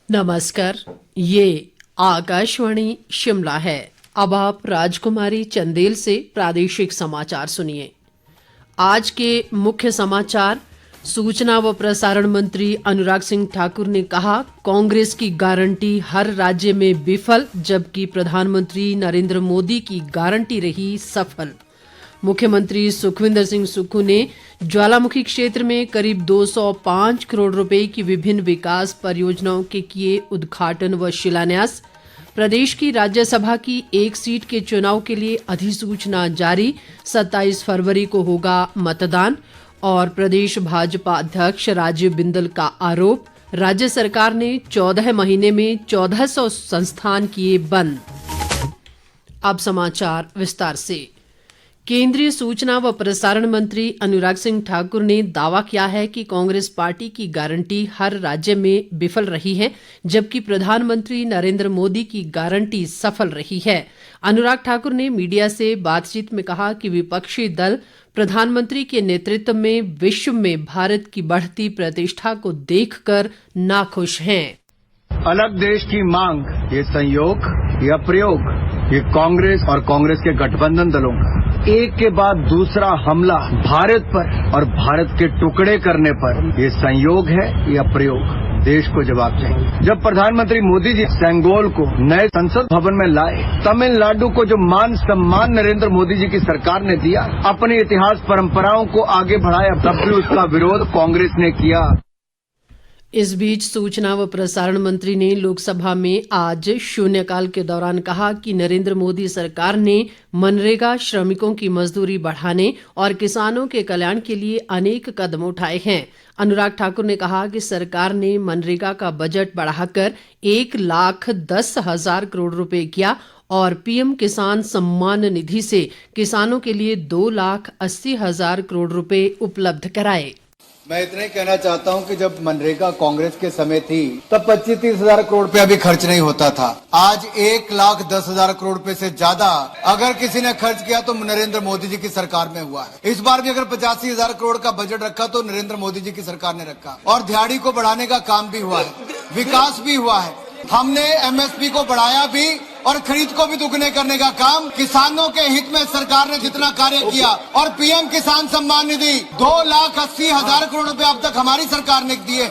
नमस्कार। ये आकाशवाणी शिमला है। अब आप राजकुमारी चंदेल से प्रादेशिक समाचार सुनिए। आज के मुख्य समाचार। सूचना व प्रसारण मंत्री अनुराग सिंह ठाकुर ने कहा, कांग्रेस की गारंटी हर राज्य में विफल, जबकि प्रधानमंत्री नरेंद्र मोदी की गारंटी रही सफल। मुख्यमंत्री सुखविंदर सिंह सुक्खू ने ज्वालामुखी क्षेत्र में करीब 205 करोड़ रुपए की विभिन्न विकास परियोजनाओं के किए उद्घाटन व शिलान्यास। प्रदेश की राज्यसभा की एक सीट के चुनाव के लिए अधिसूचना जारी, 27 फरवरी को होगा मतदान। और प्रदेश भाजपा अध्यक्ष राजीव बिंदल का आरोप, राज्य सरकार ने 14 महीने में 1400 संस्थान किए बंद। अब समाचार विस्तार से। केंद्रीय सूचना व प्रसारण मंत्री अनुराग सिंह ठाकुर ने दावा किया है कि कांग्रेस पार्टी की गारंटी हर राज्य में विफल रही है, जबकि प्रधानमंत्री नरेंद्र मोदी की गारंटी सफल रही है। अनुराग ठाकुर ने मीडिया से बातचीत में कहा कि विपक्षी दल प्रधानमंत्री के नेतृत्व में विश्व में भारत की बढ़ती प्रतिष्ठा को देखकर नाखुश हैं। अलग देश की मांग, ये संयोग या प्रयोग, ये कांग्रेस और कांग्रेस के गठबंधन दलों का एक के बाद दूसरा हमला भारत पर और भारत के टुकड़े करने पर, ये संयोग है या प्रयोग, देश को जवाब चाहिए। जब प्रधानमंत्री मोदी जी सेंगोल को नए संसद भवन में लाए, तमिलनाडु को जो मान सम्मान नरेंद्र मोदी जी की सरकार ने दिया, अपनी इतिहास परंपराओं को आगे बढ़ाया, तब भी उसका विरोध कांग्रेस ने किया। इस बीच सूचना व प्रसारण मंत्री ने लोकसभा में आज शून्यकाल के दौरान कहा कि नरेंद्र मोदी सरकार ने मनरेगा श्रमिकों की मजदूरी बढ़ाने और किसानों के कल्याण के लिए अनेक कदम उठाए हैं। अनुराग ठाकुर ने कहा कि सरकार ने मनरेगा का बजट बढ़ाकर 1,10,000 करोड़ रुपए किया और पीएम किसान सम्मान निधि से किसानों के लिए 2,80,000 करोड़ रुपए उपलब्ध कराए। मैं इतना ही कहना चाहता हूं कि जब मनरेगा कांग्रेस के समय थी, तब 25-30 हजार करोड़ रुपया भी खर्च नहीं होता था। आज 1,10,000 करोड़ रुपए से ज्यादा अगर किसी ने खर्च किया तो नरेंद्र मोदी जी की सरकार में हुआ है। इस बार भी अगर 85,000 करोड़ का बजट रखा तो नरेंद्र मोदी जी की सरकार ने रखा, और दिहाड़ी को बढ़ाने का काम भी हुआ है, विकास भी हुआ है। हमने एमएसपी को बढ़ाया भी और खरीद को भी दुगने करने का काम, किसानों के हित में सरकार ने जितना कार्य किया, और पीएम किसान सम्मान निधि 2,80,000 करोड़ रुपए अब तक हमारी सरकार ने दिए।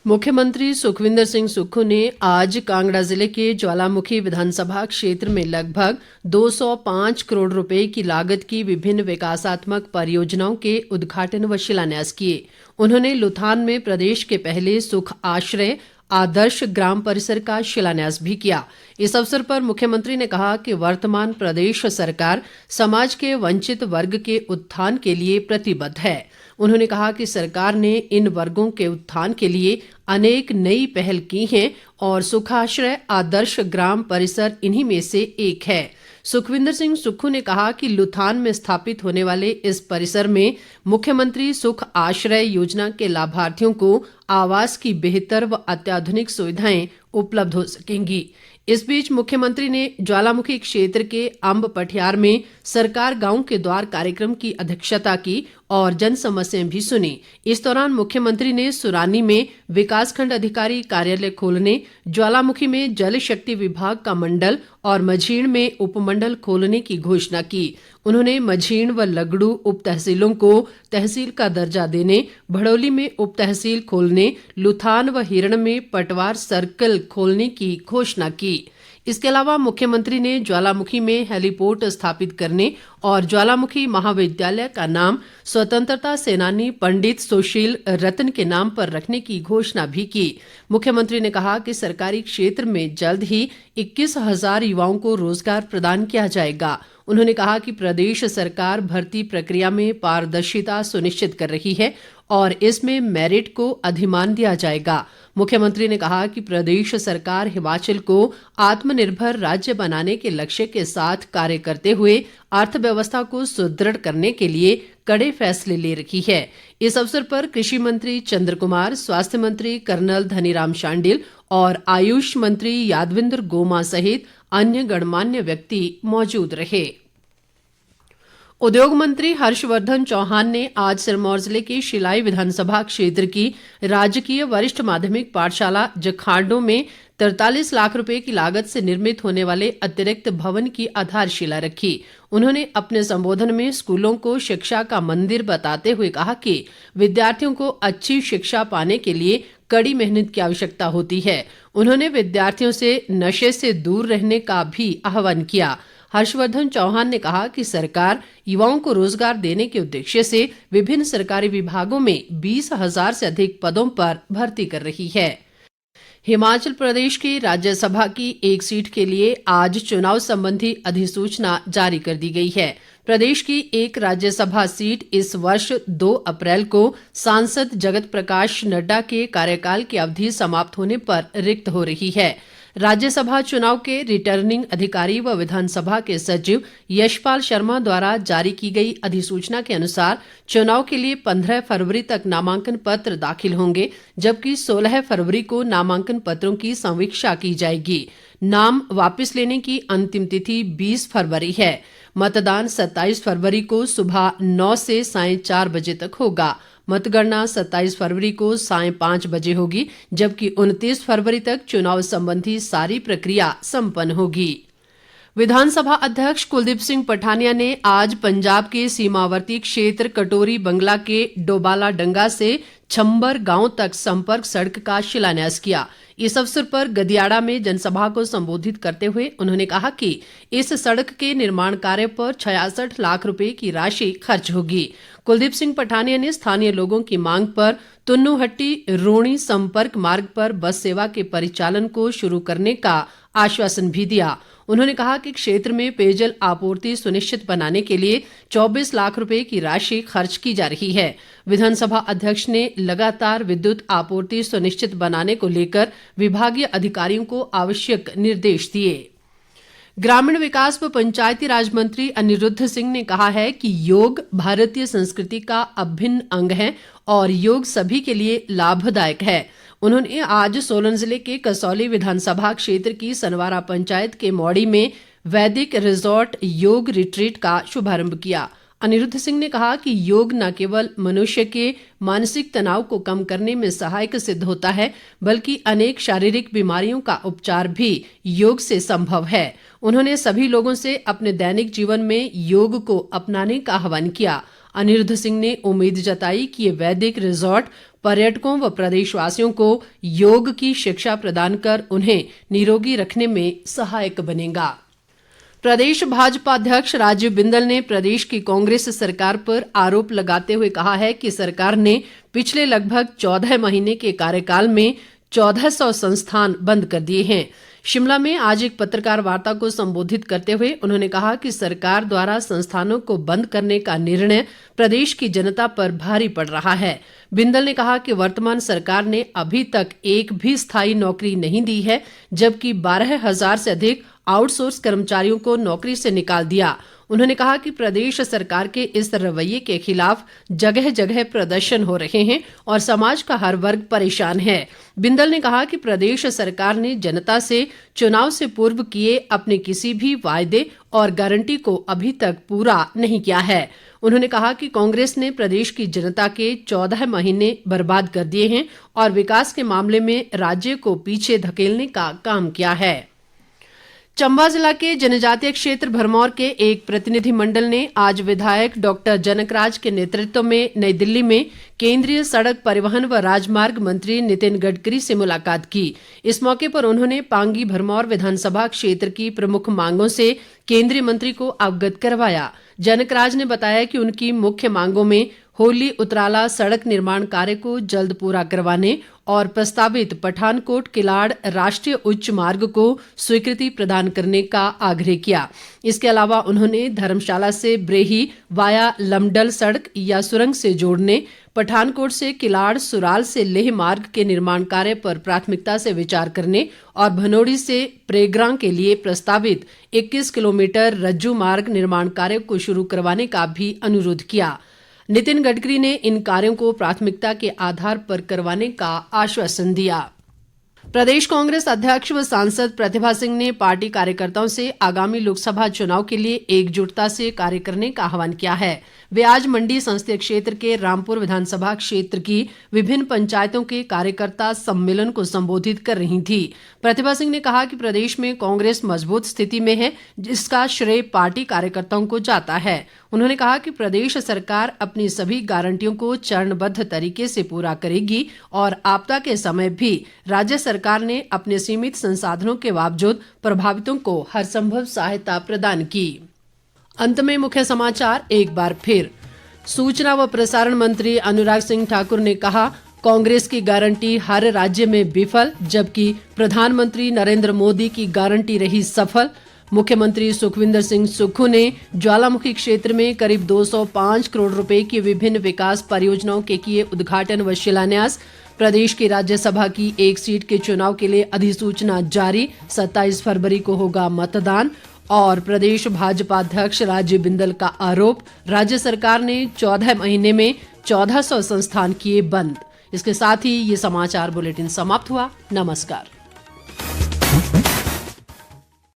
मुख्यमंत्री सुखविंदर सिंह सुक्खू ने आज कांगड़ा जिले के ज्वालामुखी विधानसभा क्षेत्र में लगभग 205 करोड़ रुपए की लागत की विभिन्न विकासात्मक परियोजनाओं के उद्घाटन व शिलान्यास किए। उन्होंने लुथान में प्रदेश के पहले सुख आश्रय आदर्श ग्राम परिसर का शिलान्यास भी किया। इस अवसर पर मुख्यमंत्री ने कहा कि वर्तमान प्रदेश सरकार समाज के वंचित वर्ग के उत्थान के लिए प्रतिबद्ध है। उन्होंने कहा कि सरकार ने इन वर्गों के उत्थान के लिए अनेक नई पहल की हैं और सुखाश्रय आदर्श ग्राम परिसर इन्हीं में से एक है। सुखविंदर सिंह सुक्खू ने कहा कि लुथान में स्थापित होने वाले इस परिसर में मुख्यमंत्री सुख आश्रय योजना के लाभार्थियों को आवास की बेहतर व अत्याधुनिक सुविधाएं उपलब्ध हो सकेंगी। इस बीच मुख्यमंत्री ने ज्वालामुखी क्षेत्र के अंब पठियार में सरकार गांव के द्वार कार्यक्रम की अध्यक्षता की और जन समस्याएं भी सुनी। इस दौरान मुख्यमंत्री ने सुरानी में विकासखंड अधिकारी कार्यालय खोलने, ज्वालामुखी में जल शक्ति विभाग का मंडल और मझीण में उपमंडल खोलने की घोषणा की। उन्होंने मझीण व लगड़ू उप तहसीलों को तहसील का दर्जा देने, भड़ोली में उप तहसील खोलने, लुथान व हिरण में पटवार सर्कल खोलने की घोषणा की। इसके अलावा मुख्यमंत्री ने ज्वालामुखी में हेलीपोर्ट स्थापित करने और ज्वालामुखी महाविद्यालय का नाम स्वतंत्रता सेनानी पंडित सुशील रतन के नाम पर रखने की घोषणा भी की। मुख्यमंत्री ने कहा कि सरकारी क्षेत्र में जल्द ही 21,000 युवाओं को रोजगार प्रदान किया जाएगा। उन्होंने कहा कि प्रदेश सरकार भर्ती प्रक्रिया में पारदर्शिता सुनिश्चित कर रही है और इसमें मेरिट को अधिमान दिया जाएगा। मुख्यमंत्री ने कहा कि प्रदेश सरकार हिमाचल को आत्मनिर्भर राज्य बनाने के लक्ष्य के साथ कार्य करते हुए अर्थव्यवस्था को सुदृढ़ करने के लिए कड़े फैसले ले रही है। इस अवसर पर कृषि मंत्री चंद्र कुमार, स्वास्थ्य मंत्री कर्नल धनीराम शांडिल और आयुष मंत्री यादविंद्र गोमा सहित अन्य गणमान्य व्यक्ति मौजूद रहे। उद्योग मंत्री हर्षवर्धन चौहान ने आज सिरमौर जिले के शिलाई विधानसभा क्षेत्र की राजकीय वरिष्ठ माध्यमिक पाठशाला जखांडों में 43 लाख रुपए की लागत से निर्मित होने वाले अतिरिक्त भवन की आधारशिला रखी। उन्होंने अपने संबोधन में स्कूलों को शिक्षा का मंदिर बताते हुए कहा कि विद्यार्थियों को अच्छी शिक्षा पाने के लिए कड़ी मेहनत की आवश्यकता होती है। उन्होंने विद्यार्थियों से नशे से दूर रहने का भी आह्वान किया। हर्षवर्धन चौहान ने कहा कि सरकार युवाओं को रोजगार देने के उद्देश्य से विभिन्न सरकारी विभागों में 20,000 से अधिक पदों पर भर्ती कर रही है। हिमाचल प्रदेश की राज्यसभा की एक सीट के लिए आज चुनाव संबंधी अधिसूचना जारी कर दी गई है। प्रदेश की एक राज्यसभा सीट इस वर्ष 2 अप्रैल को सांसद जगत प्रकाश नड्डा के कार्यकाल की अवधि समाप्त होने पर रिक्त हो रही है। राज्यसभा चुनाव के रिटर्निंग अधिकारी व विधानसभा के सचिव यशपाल शर्मा द्वारा जारी की गई अधिसूचना के अनुसार चुनाव के लिए 15 फरवरी तक नामांकन पत्र दाखिल होंगे, जबकि 16 फरवरी को नामांकन पत्रों की समीक्षा की जाएगी। नाम वापस लेने की अंतिम तिथि 20 फरवरी है। मतदान 27 फरवरी को सुबह 9 से सायं 4 बजे तक होगा। मतगणना 27 फरवरी को सायं 5 बजे होगी, जबकि 29 फरवरी तक चुनाव संबंधी सारी प्रक्रिया संपन्न होगी। विधानसभा अध्यक्ष कुलदीप सिंह पठानिया ने आज पंजाब के सीमावर्ती क्षेत्र कटोरी बंगला के डोबाला डंगा से छंबर गांव तक संपर्क सड़क का शिलान्यास किया। इस अवसर पर गदियाड़ा में जनसभा को संबोधित करते हुए उन्होंने कहा कि इस सड़क के निर्माण कार्य पर 66 लाख रुपए की राशि खर्च होगी। कुलदीप सिंह पठानिया ने स्थानीय लोगों की मांग पर तुन्नुहट्टी रोणी संपर्क मार्ग पर बस सेवा के परिचालन को शुरू करने का आश्वासन भी दिया। उन्होंने कहा कि क्षेत्र में पेयजल आपूर्ति सुनिश्चित बनाने के लिए 24 लाख रुपए की राशि खर्च की जा रही है। विधानसभा अध्यक्ष ने लगातार विद्युत आपूर्ति सुनिश्चित बनाने को लेकर विभागीय अधिकारियों को आवश्यक निर्देश दिए। ग्रामीण विकास व पंचायती राज मंत्री अनिरुद्ध सिंह ने कहा है कि योग भारतीय संस्कृति का अभिन्न अंग है और योग सभी के लिए लाभदायक है। उन्होंने आज सोलन जिले के कसौली विधानसभा क्षेत्र की सनवारा पंचायत के मौड़ी में वैदिक रिजॉर्ट योग रिट्रीट का शुभारंभ किया। अनिरुद्ध सिंह ने कहा कि योग न केवल मनुष्य के मानसिक तनाव को कम करने में सहायक सिद्ध होता है, बल्कि अनेक शारीरिक बीमारियों का उपचार भी योग से संभव है। उन्होंने सभी लोगों से अपने दैनिक जीवन में योग को अपनाने का आह्वान किया। अनिरुद्ध सिंह ने उम्मीद जताई कि ये वैदिक रिजॉर्ट पर्यटकों व प्रदेशवासियों को योग की शिक्षा प्रदान कर उन्हें निरोगी रखने में सहायक बनेगा। प्रदेश भाजपा अध्यक्ष राजीव बिंदल ने प्रदेश की कांग्रेस सरकार पर आरोप लगाते हुए कहा है कि सरकार ने पिछले लगभग 14 महीने के कार्यकाल में 1400 संस्थान बंद कर दिए हैं। शिमला में आज एक पत्रकार वार्ता को संबोधित करते हुए उन्होंने कहा कि सरकार द्वारा संस्थानों को बंद करने का निर्णय प्रदेश की जनता पर भारी पड़ रहा है। बिंदल ने कहा कि वर्तमान सरकार ने अभी तक एक भी स्थायी नौकरी नहीं दी है, जबकि 12,000 से अधिक आउटसोर्स कर्मचारियों को नौकरी से निकाल दिया। उन्होंने कहा कि प्रदेश सरकार के इस रवैये के खिलाफ जगह जगह प्रदर्शन हो रहे हैं और समाज का हर वर्ग परेशान है। बिंदल ने कहा कि प्रदेश सरकार ने जनता से चुनाव से पूर्व किए अपने किसी भी वायदे और गारंटी को अभी तक पूरा नहीं किया है। उन्होंने कहा कि कांग्रेस ने प्रदेश की जनता के 14 महीने बर्बाद कर दिए हैं और विकास के मामले में राज्य को पीछे धकेलने का काम किया है। चंबा जिला के जनजातीय क्षेत्र भरमौर के एक प्रतिनिधिमंडल ने आज विधायक डॉक्टर जनकराज के नेतृत्व में नई दिल्ली में केंद्रीय सड़क परिवहन व राजमार्ग मंत्री नितिन गडकरी से मुलाकात की। इस मौके पर उन्होंने पांगी भरमौर विधानसभा क्षेत्र की प्रमुख मांगों से केंद्रीय मंत्री को अवगत करवाया। जनकराज ने बताया कि उनकी मुख्य मांगों में होली उतराला सड़क निर्माण कार्य को जल्द पूरा करवाने और प्रस्तावित पठानकोट किलाड़ राष्ट्रीय उच्च मार्ग को स्वीकृति प्रदान करने का आग्रह किया। इसके अलावा उन्होंने धर्मशाला से ब्रेही वाया लमडल सड़क या सुरंग से जोड़ने, पठानकोट से किलाड़ सुराल से लेह मार्ग के निर्माण कार्य पर प्राथमिकता से विचार करने और भनोड़ी से प्रेग्रां के लिए प्रस्तावित 21 किलोमीटर रज्जू मार्ग निर्माण कार्य को शुरू करवाने का भी अनुरोध किया। नितिन गडकरी ने इन कार्यों को प्राथमिकता के आधार पर करवाने का आश्वासन दिया। प्रदेश कांग्रेस अध्यक्ष व सांसद प्रतिभा सिंह ने पार्टी कार्यकर्ताओं से आगामी लोकसभा चुनाव के लिए एकजुटता से कार्य करने का आह्वान किया है। वे आज मंडी संसदीय क्षेत्र के रामपुर विधानसभा क्षेत्र की विभिन्न पंचायतों के कार्यकर्ता सम्मेलन को संबोधित कर रही थी। प्रतिभा सिंह ने कहा कि प्रदेश में कांग्रेस मजबूत स्थिति में है, जिसका श्रेय पार्टी कार्यकर्ताओं को जाता है। उन्होंने कहा कि प्रदेश सरकार अपनी सभी गारंटियों को चरणबद्ध तरीके से पूरा करेगी और आपदा के समय भी राज्य सरकार ने अपने सीमित संसाधनों के बावजूद प्रभावितों को हर संभव सहायता प्रदान की। अंत में मुख्य समाचार एक बार फिर। सूचना व प्रसारण मंत्री अनुराग सिंह ठाकुर ने कहा, कांग्रेस की गारंटी हर राज्य में विफल, जबकि प्रधानमंत्री नरेंद्र मोदी की गारंटी रही सफल। मुख्यमंत्री सुखविंदर सिंह सुक्खू ने ज्वालामुखी क्षेत्र में करीब 205 करोड़ रुपए की विभिन्न विकास परियोजनाओं के किए उद्घाटन व शिलान्यास। प्रदेश की राज्यसभा की एक सीट के चुनाव के लिए अधिसूचना जारी, 27 फरवरी को होगा मतदान। और प्रदेश भाजपा अध्यक्ष राजीव बिंदल का आरोप, राज्य सरकार ने 14 महीने में 1400 संस्थान किए बंद। इसके साथ ही ये समाचार बुलेटिन समाप्त हुआ। नमस्कार।